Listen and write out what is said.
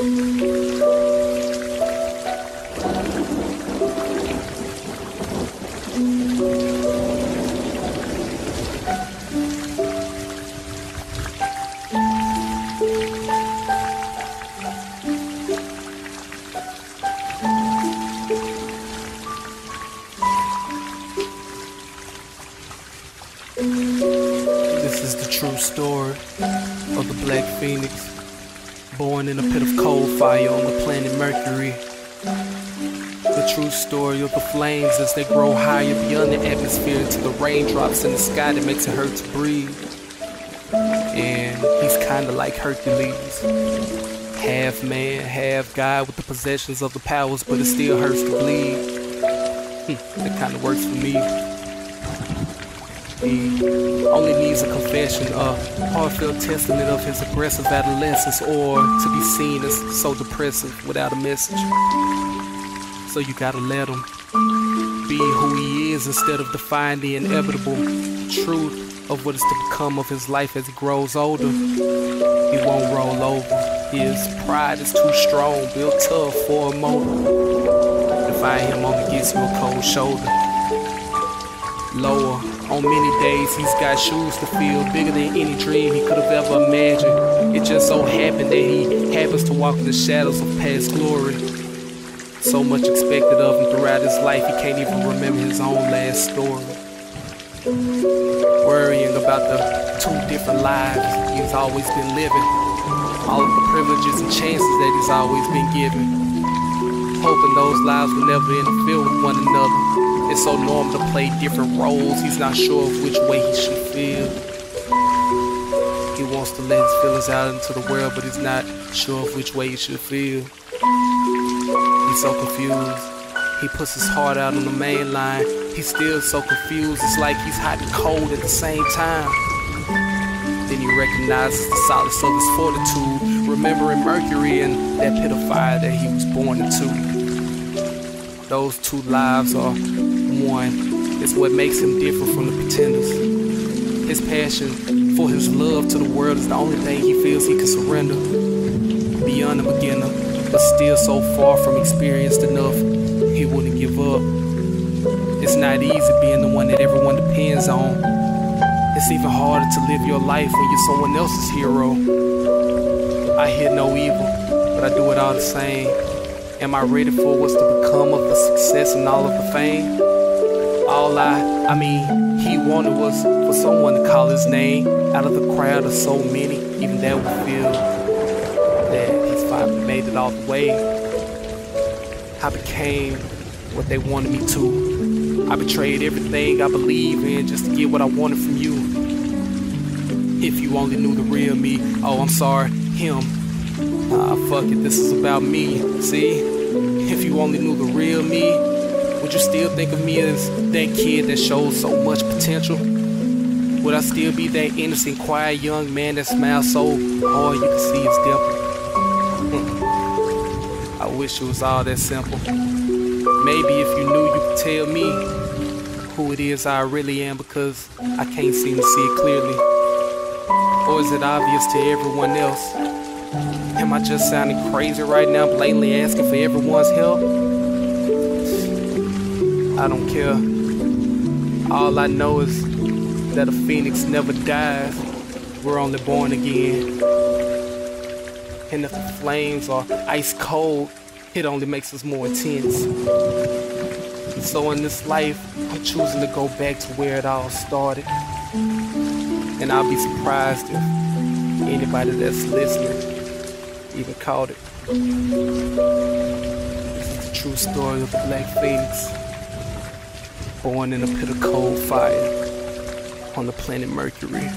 This is the true story of the Black Phoenix, born in a pit of cold fire on the planet Mercury. The true story of the flames as they grow higher beyond the atmosphere into the raindrops in the sky that makes it hurt to breathe. And he's kinda like Hercules, half man, half God with the possessions of the powers, but it still hurts to bleed. That kinda works for me. He only needs a confession, a heartfelt testament of his aggressive adolescence, or to be seen as so depressive without a message. So you gotta let him be who he is instead of define the inevitable truth of what is to become of his life as he grows older. He won't roll over. His pride is too strong, built tough for a moment. Defy him only gives you a cold shoulder. Lower. On many days he's got shoes to fill, bigger than any dream he could have ever imagined. It just so happened that he happens to walk in the shadows of past glory. So much expected of him throughout his life, he can't even remember his own last story. Worrying about the two different lives he's always been living, all of the privileges and chances that he's always been given, hoping those lives will never interfere with one another. It's so normal to play different roles, he's not sure of which way he should feel. He wants to let his feelings out into the world, but he's not sure of which way he should feel. He's so confused. He puts his heart out on the main line. He's still so confused, it's like he's hot and cold at the same time. Then he recognizes the solace of his fortitude, remembering Mercury and that pit of fire that he was born into. Those two lives are one. It's what makes him different from the pretenders. His passion for his love to the world is the only thing he feels he can surrender. Beyond a beginner, but still so far from experienced enough, he wouldn't give up. It's not easy being the one that everyone depends on. It's even harder to live your life when you're someone else's hero. I hear no evil, but I do it all the same. Am I ready for what's to become of the success and all of the fame? All he wanted was for someone to call his name out of the crowd of so many. Even that would feel that he's finally made it all the way. I became what they wanted me to. I betrayed everything I believe in just to get what I wanted from you. If you only knew the real me, oh I'm sorry, him. Fuck it, this is about me, see? If you only knew the real me, would you still think of me as that kid that shows so much potential? Would I still be that innocent, quiet young man that smiles so hard you can see his dimple? I wish it was all that simple. Maybe if you knew, you could tell me who it is I really am, because I can't seem to see it clearly. Or is it obvious to everyone else? Am I just sounding crazy right now, blatantly asking for everyone's help? I don't care. All I know is that a phoenix never dies. We're only born again. And if the flames are ice cold, it only makes us more intense. So in this life, I'm choosing to go back to where it all started. And I'll be surprised if anybody that's listening even caught it. This is the true story of the Black Phoenix, born in a pit of cold fire on the planet Mercury.